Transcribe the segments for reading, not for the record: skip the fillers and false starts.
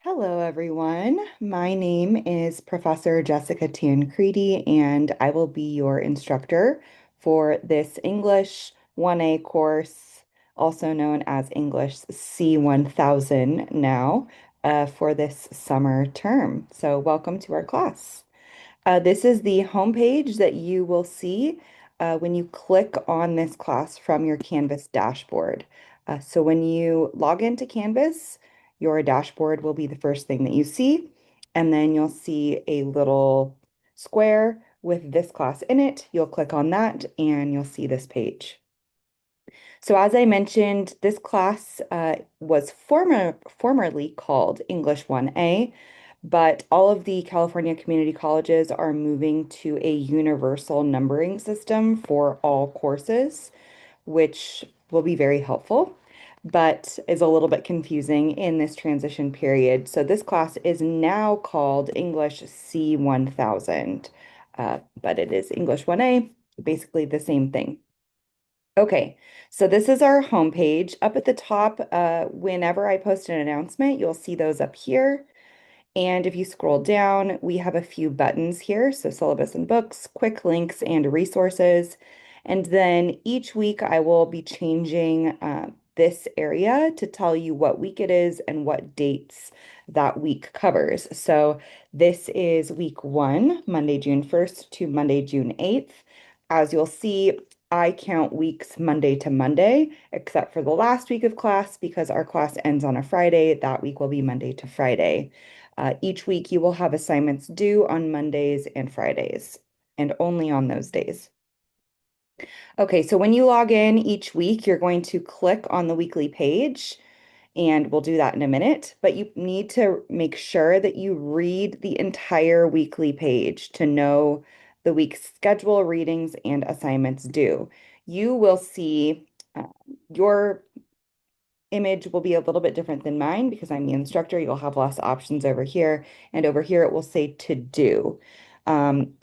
Hello, everyone. My name is Professor Jessica Tancredi, and I will be your instructor for this English 1A course, also known as English C1000 now, for this summer term. So, welcome to our class. This is the homepage that you will see when you click on this class from your Canvas dashboard. So when you log into Canvas, your dashboard will be the first thing that you see, and then you'll see a little square with this class in it. You'll click on that and you'll see this page. So as I mentioned, this class was formerly called English 1A, but all of the California community colleges are moving to a universal numbering system for all courses, which will be very helpful, but is a little bit confusing in this transition period. So this class is now called English C1000, but it is English 1A, basically the same thing. Okay, so this is our homepage. Up at the top, whenever I post an announcement, you'll see those up here. And if you scroll down, we have a few buttons here. So syllabus and books, quick links, and resources. And then each week I will be changing this area to tell you what week it is and what dates that week covers. So this is week one, Monday, June 1st to Monday, June 8th. As you'll see, I count weeks Monday to Monday, except for the last week of class because our class ends on a Friday. That week will be Monday to Friday. Each week you will have assignments due on Mondays and Fridays, and only on those days. Okay, so when you log in each week, you're going to click on the weekly page, and we'll do that in a minute, but you need to make sure that you read the entire weekly page to know the week's schedule, readings, and assignments due. You will see your image will be a little bit different than mine because I'm the instructor. You'll have less options over here, and over here it will say to do.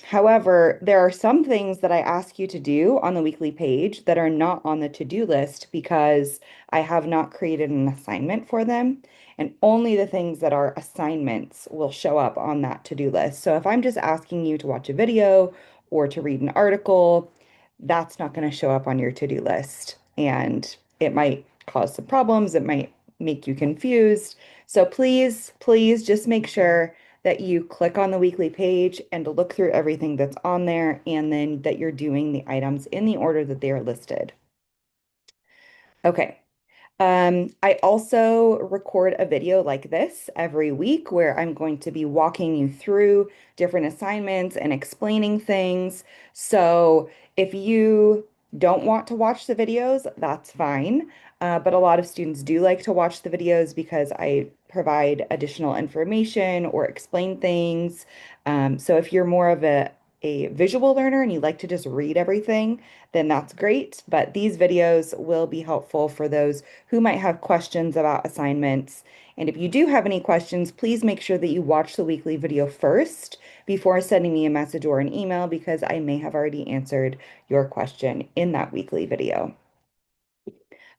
However, there are some things that I ask you to do on the weekly page that are not on the to-do list because I have not created an assignment for them. And only the things that are assignments will show up on that to-do list. So if I'm just asking you to watch a video or to read an article, that's not going to show up on your to-do list. And it might cause some problems. It might make you confused. So please just make sure that you click on the weekly page and look through everything that's on there, and then that you're doing the items in the order that they are listed. Okay. I also record a video like this every week where I'm going to be walking you through different assignments and explaining things. So if you don't want to watch the videos, that's fine. But a lot of students do like to watch the videos because I provide additional information or explain things. So if you're more of a visual learner and you like to just read everything, then that's great. But these videos will be helpful for those who might have questions about assignments. And if you do have any questions, please make sure that you watch the weekly video first before sending me a message or an email because I may have already answered your question in that weekly video.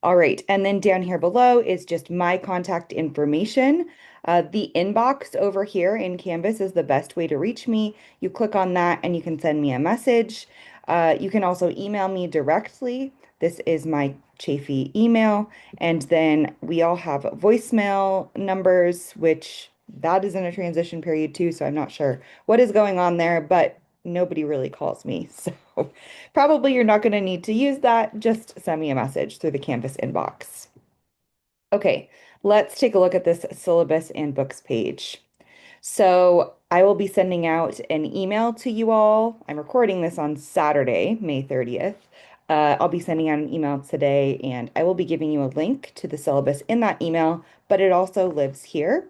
All right, and then down here below is just my contact information. The inbox over here in Canvas is the best way to reach me. You click on that and you can send me a message. You can also email me directly. This is my Chafee email. And then we all have voicemail numbers, which that is in a transition period too, so I'm not sure what is going on there, but nobody really calls me. So probably you're not going to need to use that. Just send me a message through the Canvas inbox. Okay, let's take a look at this syllabus and books page. So I will be sending out an email to you all. I'm recording this on Saturday, May 30th. I'll be sending out an email today, and I will be giving you a link to the syllabus in that email, but it also lives here.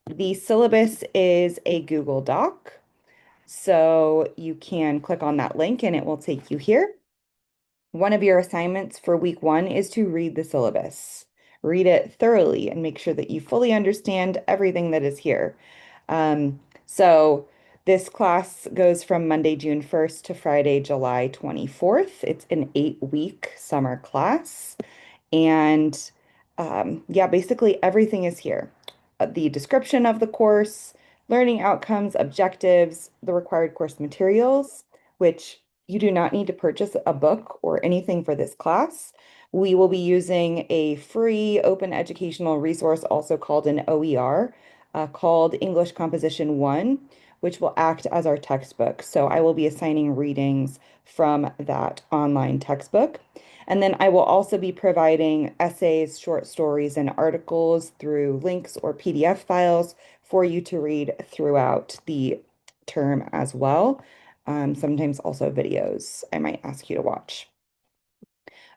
The syllabus is a Google Doc. So you can click on that link and it will take you here. One of your assignments for week one is to read the syllabus. Read it thoroughly and make sure that you fully understand everything that is here. So this class goes from Monday, June 1st to Friday, July 24th. It's an 8-week summer class. And yeah, basically everything is here. the description of the course, learning outcomes, objectives, the required course materials, which you do not need to purchase a book or anything for this class. We will be using a free open educational resource, also called an OER, called English Composition 1, which will act as our textbook. So I will be assigning readings from that online textbook. And then I will also be providing essays, short stories, and articles through links or PDF files for you to read throughout the term as well. Sometimes also videos I might ask you to watch.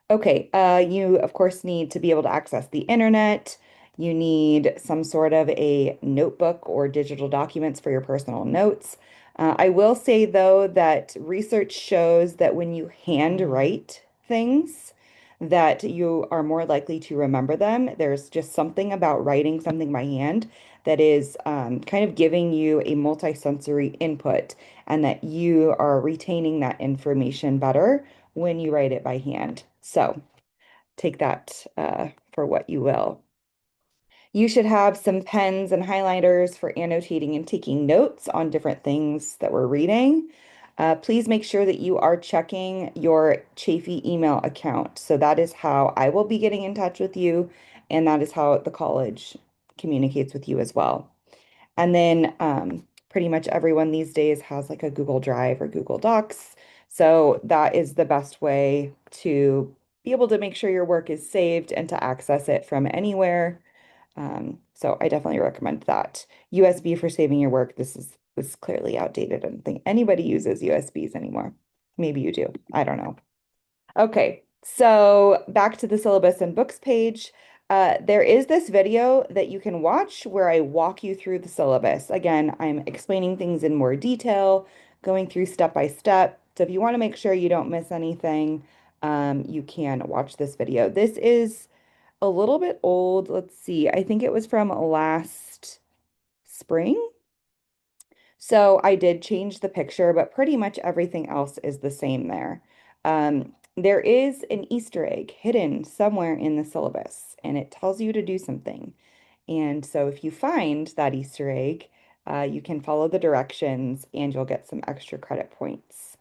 Okay, you of course need to be able to access the internet. You need some sort of a notebook or digital documents for your personal notes. I will say though that research shows that when you handwrite things, that you are more likely to remember them. There's just something about writing something by hand that is kind of giving you a multisensory input, and that you are retaining that information better when you write it by hand. So take that for what you will. You should have some pens and highlighters for annotating and taking notes on different things that we're reading. Please make sure that you are checking your Chafee email account. So that is how I will be getting in touch with you, and that is how the college communicates with you as well. And then pretty much everyone these days has like a Google Drive or Google Docs. So that is the best way to be able to make sure your work is saved and to access it from anywhere. So I definitely recommend that. USB for saving your work. This is clearly outdated. I don't think anybody uses USBs anymore. Maybe you do. I don't know. Okay, so back to the syllabus and books page. There is this video that you can watch where I walk you through the syllabus. Again, I'm explaining things in more detail, going through step by step. So if you want to make sure you don't miss anything, you can watch this video. This is a little bit old. Let's see. I think it was from last spring. So I did change the picture, but pretty much everything else is the same there. There is an Easter egg hidden somewhere in the syllabus, and it tells you to do something. And so if you find that Easter egg, you can follow the directions and you'll get some extra credit points.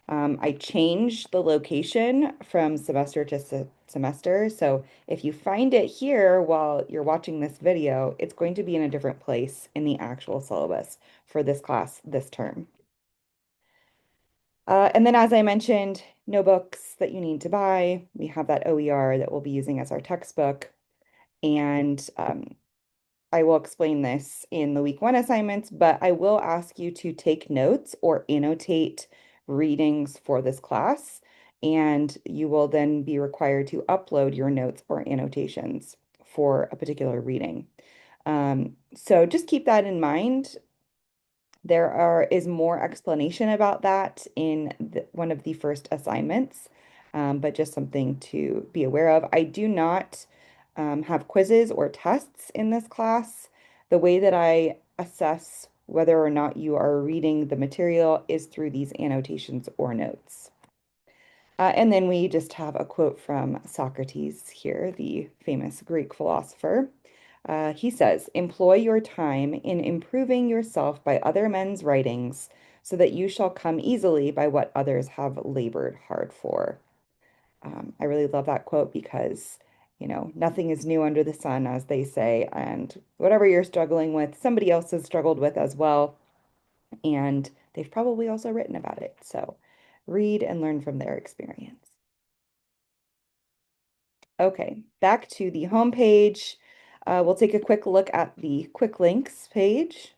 I changed the location from semester to semester. So if you find it here while you're watching this video, it's going to be in a different place in the actual syllabus for this class this term. And then, as I mentioned, no books that you need to buy. We have that OER that we'll be using as our textbook. And I will explain this in the week 1 assignments, but I will ask you to take notes or annotate readings for this class, and you will then be required to upload your notes or annotations for a particular reading. So just keep that in mind. Is more explanation about that in one of the first assignments, but just something to be aware of. I do not have quizzes or tests in this class. The way that I assess whether or not you are reading the material is through these annotations or notes. And then we just have a quote from Socrates here, the famous Greek philosopher. He says, employ your time in improving yourself by other men's writings, so that you shall come easily by what others have labored hard for. I really love that quote because, nothing is new under the sun, as they say, and whatever you're struggling with, somebody else has struggled with as well, and they've probably also written about it. So read and learn from their experience. Okay, back to the home page. We'll take a quick look at the quick links page.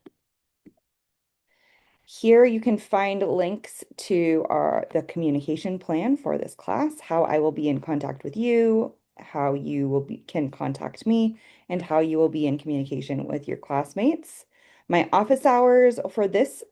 Here you can find links to the communication plan for this class, how I will be in contact with you, how you can contact me, and how you will be in communication with your classmates. My office hours for this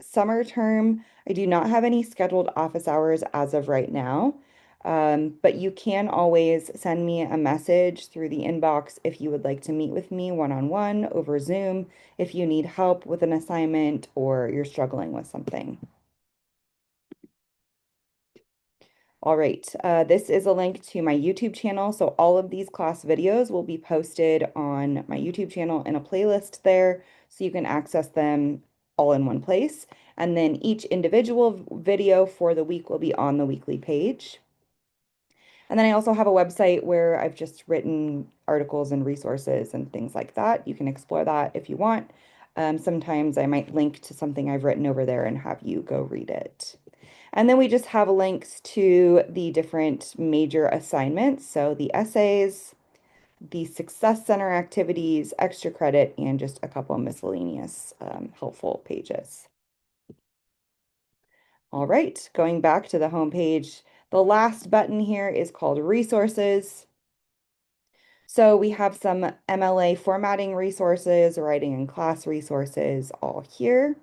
summer term, I do not have any scheduled office hours as of right now, but you can always send me a message through the inbox if you would like to meet with me one-on-one over Zoom, if you need help with an assignment or you're struggling with something. All right, this is a link to my YouTube channel. So all of these class videos will be posted on my YouTube channel in a playlist there, so you can access them all in one place. And then each individual video for the week will be on the weekly page. And then I also have a website where I've just written articles and resources and things like that. You can explore that if you want. Sometimes I might link to something I've written over there and have you go read it. And then we just have links to the different major assignments. So the essays, the Success Center activities, extra credit, and just a couple of miscellaneous helpful pages. All right, going back to the home page, the last button here is called Resources. So we have some MLA formatting resources, writing and class resources all here.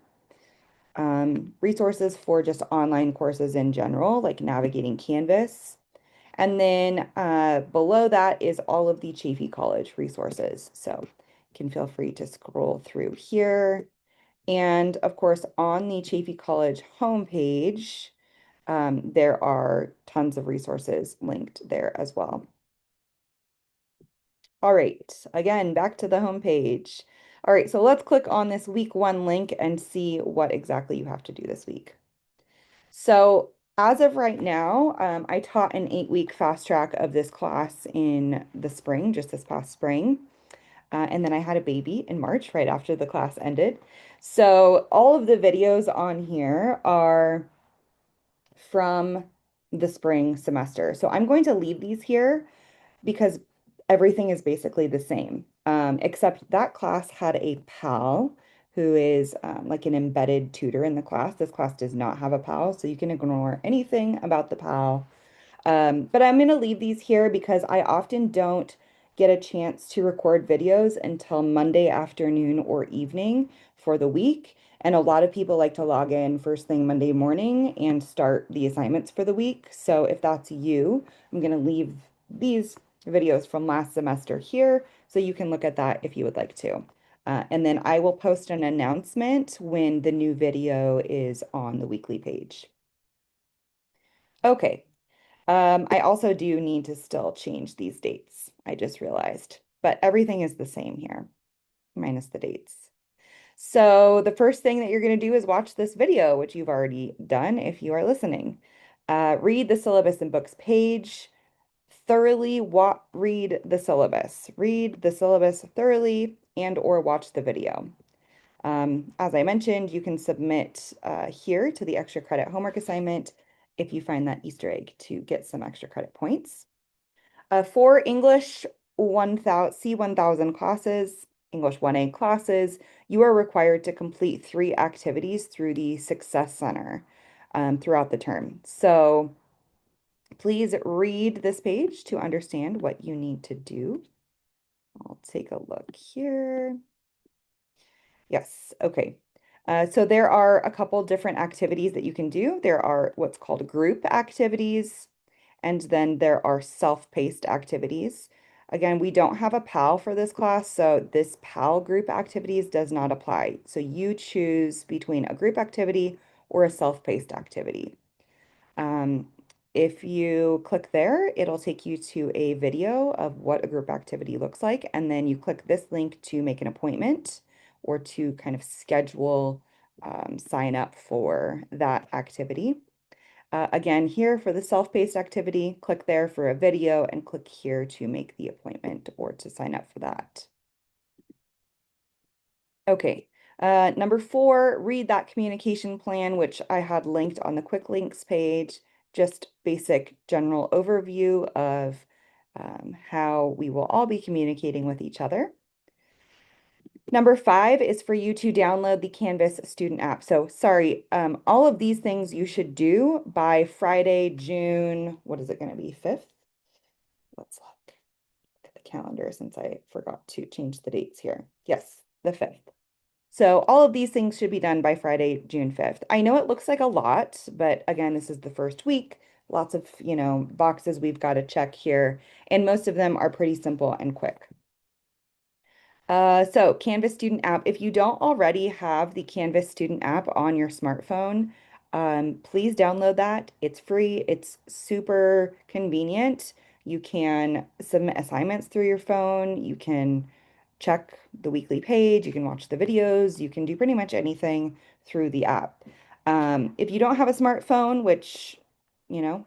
Resources for just online courses in general, like navigating Canvas. And then below that is all of the Chaffey College resources. So you can feel free to scroll through here. And of course, on the Chaffey College homepage, there are tons of resources linked there as well. All right, again, back to the homepage. All right, so let's click on this week one link and see what exactly you have to do this week. So as of right now, I taught an 8-week fast track of this class in the spring, just this past spring. And then I had a baby in March, right after the class ended. So all of the videos on here are from the spring semester. So I'm going to leave these here because everything is basically the same, except that class had a pal who is like an embedded tutor in the class. This class does not have a pal, so you can ignore anything about the pal. But I'm going to leave these here because I often don't get a chance to record videos until Monday afternoon or evening for the week. And a lot of people like to log in first thing Monday morning and start the assignments for the week. So if that's you, I'm going to leave these videos from last semester here so you can look at that if you would like to. And then I will post an announcement when the new video is on the weekly page. Okay, I also do need to still change these dates. I just realized, but everything is the same here, minus the dates. So the first thing that you're going to do is watch this video, which you've already done if you are listening. Read the syllabus and books page. Thoroughly read the syllabus. Read the syllabus thoroughly and or watch the video. As I mentioned, you can submit here to the extra credit homework assignment if you find that Easter egg to get some extra credit points. For English 1000 C1000 classes, English 1A classes, you are required to complete 3 activities through the Success Center throughout the term. So please read this page to understand what you need to do. I'll take a look here. Yes, okay. So there are a couple different activities that you can do. There are what's called group activities, and then there are self-paced activities. Again, we don't have a PAL for this class, so this PAL group activities does not apply. So you choose between a group activity or a self-paced activity. Um, if you click there, it'll take you to a video of what a group activity looks like, and then you click this link to make an appointment or to kind of schedule, sign up for that activity. Again, here for the self-paced activity, click there for a video and click here to make the appointment or to sign up for that. Okay, number 4, read that communication plan, which I had linked on the quick links page, just basic general overview of how we will all be communicating with each other. Number 5 is for you to download the Canvas student app. So sorry, all of these things you should do by Friday, June, what is it going to be, 5th? Let's look at the calendar since I forgot to change the dates here. Yes, the 5th. So all of these things should be done by Friday, June 5th. I know it looks like a lot, but again, this is the first week. Lots of, boxes we've got to check here, and most of them are pretty simple and quick. So Canvas Student app, if you don't already have the Canvas Student app on your smartphone, Please download that. It's free. It's super convenient. You can submit assignments through your phone. You can check the weekly page. You can watch the videos. You can do pretty much anything through the app. If you don't have a smartphone, which,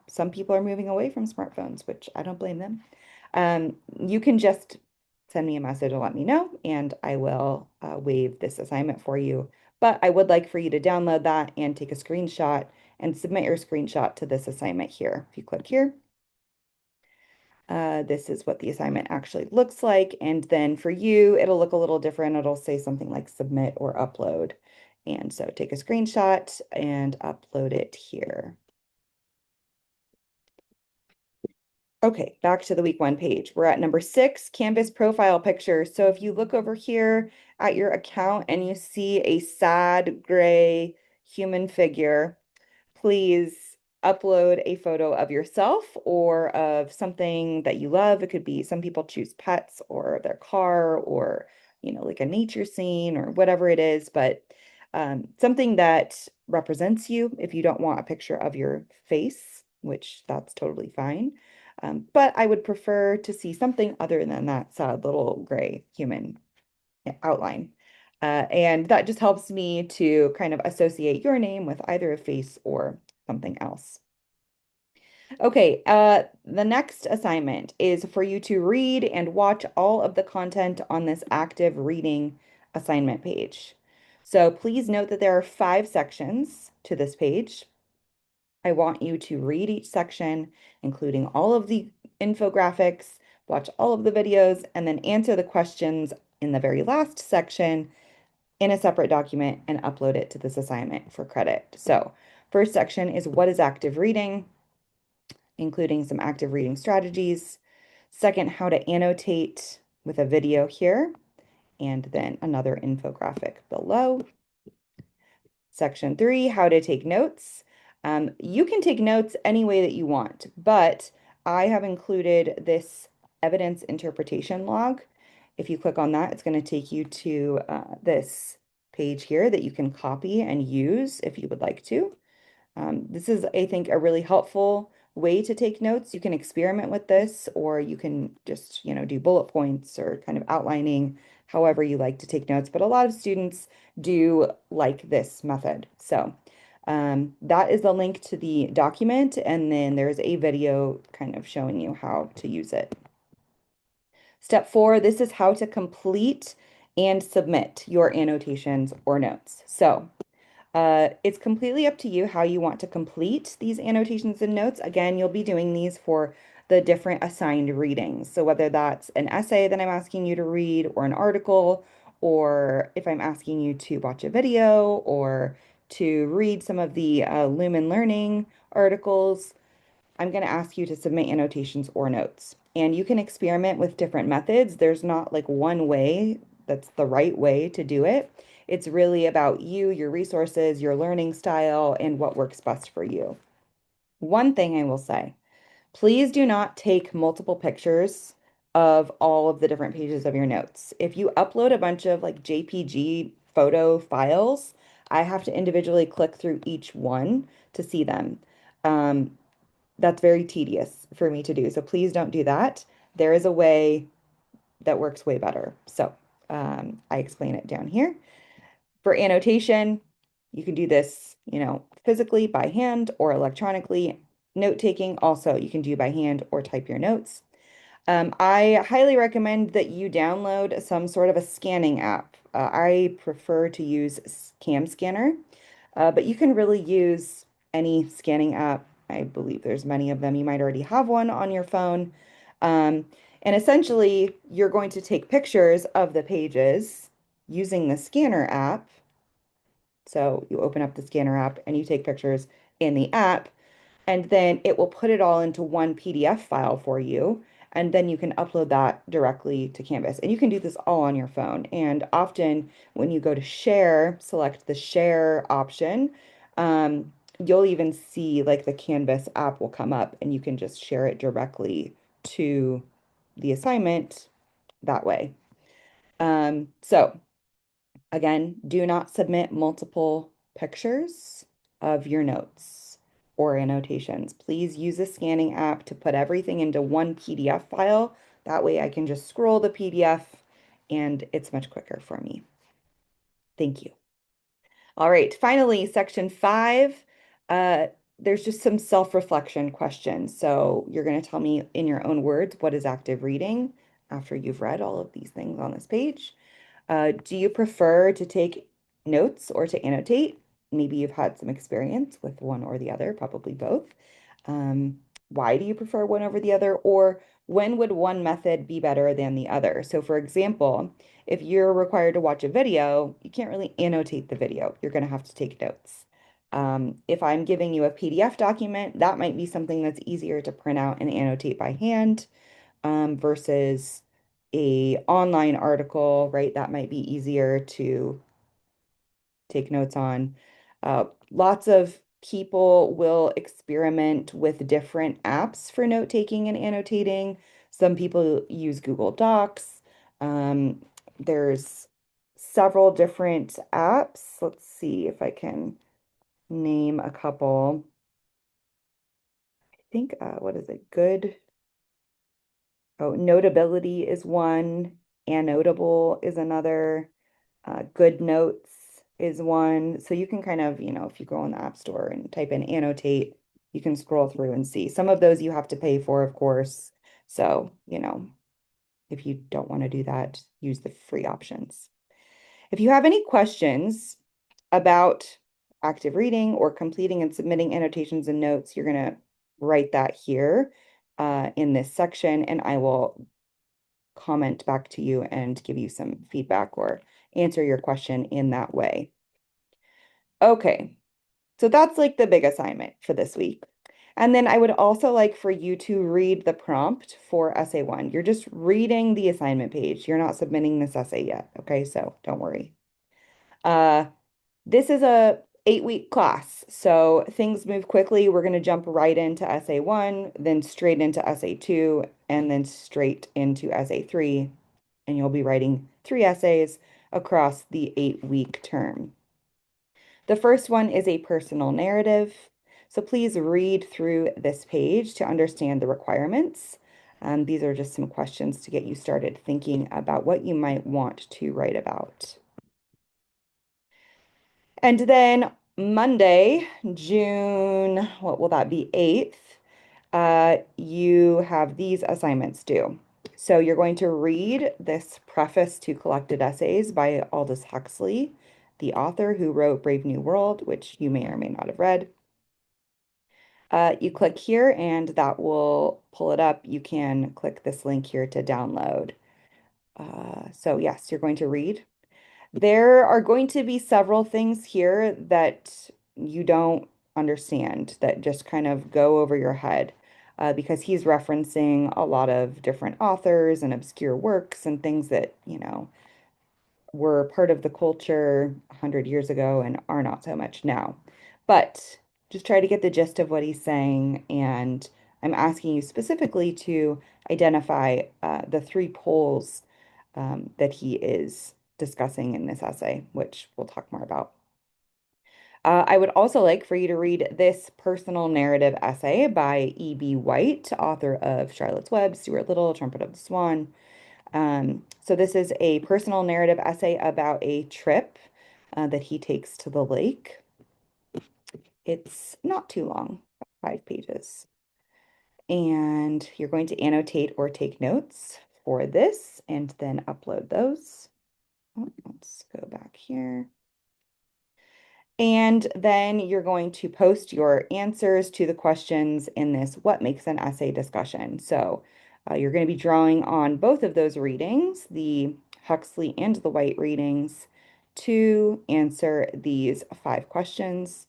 some people are moving away from smartphones, which I don't blame them. You can just send me a message and let me know, and I will waive this assignment for you. But I would like for you to download that and take a screenshot and submit your screenshot to this assignment here. If you click here, this is what the assignment actually looks like. And then for you, it'll look a little different. It'll say something like submit or upload. And so take a screenshot and upload it here. Okay, back to the week one page. We're at number 6, Canvas profile picture. So if you look over here at your account and you see a sad gray human figure, please upload a photo of yourself or of something that you love. It could be, some people choose pets or their car or, like a nature scene or whatever it is, but something that represents you. If you don't want a picture of your face, which that's totally fine. But I would prefer to see something other than that sad little gray human outline. And that just helps me to kind of associate your name with either a face or something else. Okay, the next assignment is for you to read and watch all of the content on this active reading assignment page. So please note that there are 5 sections to this page. I want you to read each section, including all of the infographics, watch all of the videos, and then answer the questions in the very last section in a separate document and upload it to this assignment for credit. So, first section is what is active reading, including some active reading strategies. Second, how to annotate with a video here, and then another infographic below. Section 3, how to take notes. You can take notes any way that you want, but I have included this evidence interpretation log. If you click on that, it's going to take you to this page here that you can copy and use if you would like to. This is, I think, a really helpful way to take notes. You can experiment with this, or you can just, do bullet points or kind of outlining however you like to take notes. But a lot of students do like this method. So that is the link to the document, and then there's a video kind of showing you how to use it. Step 4, this is how to complete and submit your annotations or notes. So it's completely up to you how you want to complete these annotations and notes. Again, you'll be doing these for the different assigned readings. So whether that's an essay that I'm asking you to read or an article, or if I'm asking you to watch a video or to read some of the Lumen Learning articles, I'm going to ask you to submit annotations or notes. And you can experiment with different methods. There's not like one way that's the right way to do it. It's really about you, your resources, your learning style, and what works best for you. One thing I will say, please do not take multiple pictures of all of the different pages of your notes. If you upload a bunch of like JPG photo files, I have to individually click through each one to see them. Um, that's very tedious for me to do. So please don't do that. There is a way that works way better. So I explain it down here. For annotation, you can do this, physically by hand or electronically. Note taking also you can do by hand or type your notes. I highly recommend that you download some sort of a scanning app. I prefer to use Cam Scanner, but you can really use any scanning app. I believe there's many of them. You might already have one on your phone. Um, and essentially, you're going to take pictures of the pages using the scanner app. So you open up the scanner app and you take pictures in the app, and then it will put it all into one PDF file for you. And then you can upload that directly to Canvas. And you can do this all on your phone. And often when you go to share, select the share option, you'll even see like the Canvas app will come up and you can just share it directly to the assignment that way. So again, do not submit multiple pictures. of your notes or annotations. Please use the scanning app to put everything into one PDF file. That way I can just scroll the PDF and it's much quicker for me. Thank you. All right, finally, section 5. Uh, there's just some self-reflection questions. So you're going to tell me in your own words, what is active reading after you've read all of these things on this page? Do you prefer to take notes or to annotate? Maybe you've had some experience with one or the other, probably both. Um, why do you prefer one over the other? Or when would one method be better than the other? So, for example, if you're required to watch a video, you can't really annotate the video. You're going to have to take notes. If I'm giving you a PDF document, that might be something that's easier to print out and annotate by hand, versus a online article, right? That might be easier to take notes on. Lots of people will experiment with different apps for note taking and annotating. Some people use Google Docs. There's several different apps. Let's see if I can name a couple. I think, what is it? Good. Oh, Notability is one. Annotable is another. Good Notes is one. So you can kind of, if you go on the App Store and type in annotate, you can scroll through and see. Some of those you have to pay for, of course. So, if you don't want to do that, use the free options. If you have any questions about active reading or completing and submitting annotations and notes, you're going to write that here in this section, and I will comment back to you and give you some feedback or answer your question in that way. Okay, so that's like the big assignment for this week. And then I would also like for you to read the prompt for essay 1. You're just reading the assignment page. You're not submitting this essay yet. Okay, so don't worry. Uh, this is a 8-week class, so things move quickly. We're going to jump right into essay 1, then straight into essay 2, and then straight into essay 3. And you'll be writing 3 essays across the 8-week term. The first one is a personal narrative. So please read through this page to understand the requirements. These are just some questions to get you started thinking about what you might want to write about. And then Monday, June, what will that be, 8th, you have these assignments due. So you're going to read this preface to collected essays by Aldous Huxley, the author who wrote Brave New World, which you may or may not have read. You click here and that will pull it up. You can click this link here to download. So yes, you're going to read. There are going to be several things here that you don't understand that just kind of go over your head, because he's referencing a lot of different authors and obscure works and things that, were part of the culture 100 years ago and are not so much now. But just try to get the gist of what he's saying. And I'm asking you specifically to identify the 3 poles that he is discussing in this essay, which we'll talk more about. I would also like for you to read this personal narrative essay by E.B. White, author of Charlotte's Web, Stuart Little, Trumpet of the Swan. So this is a personal narrative essay about a trip that he takes to the lake. It's not too long, 5 pages. And you're going to annotate or take notes for this and then upload those. Oh, let's go back here. And then you're going to post your answers to the questions in this What Makes an Essay discussion. So you're going to be drawing on both of those readings, the Huxley and the White readings, to answer these 5 questions.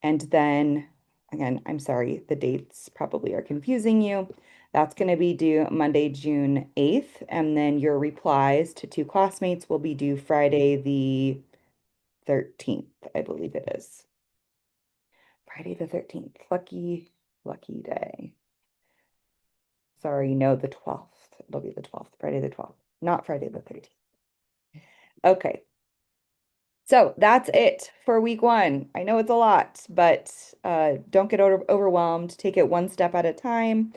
And then, again, I'm sorry, the dates probably are confusing you. That's going to be due Monday, June 8th. And then your replies to 2 classmates will be due Friday, the 13th, I believe it is. Friday the 13th. Lucky, lucky day. Sorry, no, the 12th. It'll be the 12th, Friday the 12th, not Friday the 13th. Okay. So that's it for week one. I know it's a lot, but don't get overwhelmed. Take it one step at a time.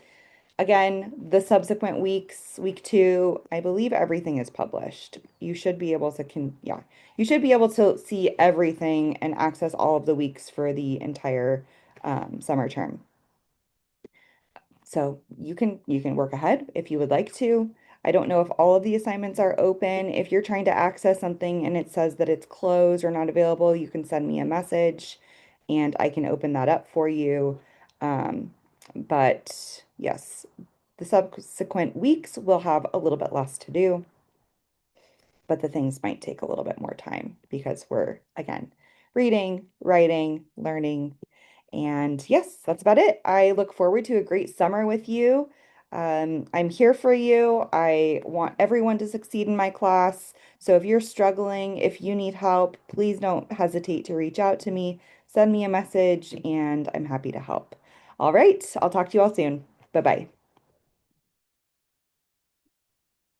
Again, the subsequent weeks, week two, I believe everything is published. You should be able to you should be able to see everything and access all of the weeks for the entire summer term. So you can work ahead if you would like to. I don't know if all of the assignments are open. If you're trying to access something and it says that it's closed or not available, you can send me a message and I can open that up for you. But yes, the subsequent weeks will have a little bit less to do, but the things might take a little bit more time because we're, again, reading, writing, learning, and yes, that's about it. I look forward to a great summer with you. I'm here for you. I want everyone to succeed in my class. So if you're struggling, if you need help, please don't hesitate to reach out to me. Send me a message, and I'm happy to help. All right, I'll talk to you all soon. Bye bye.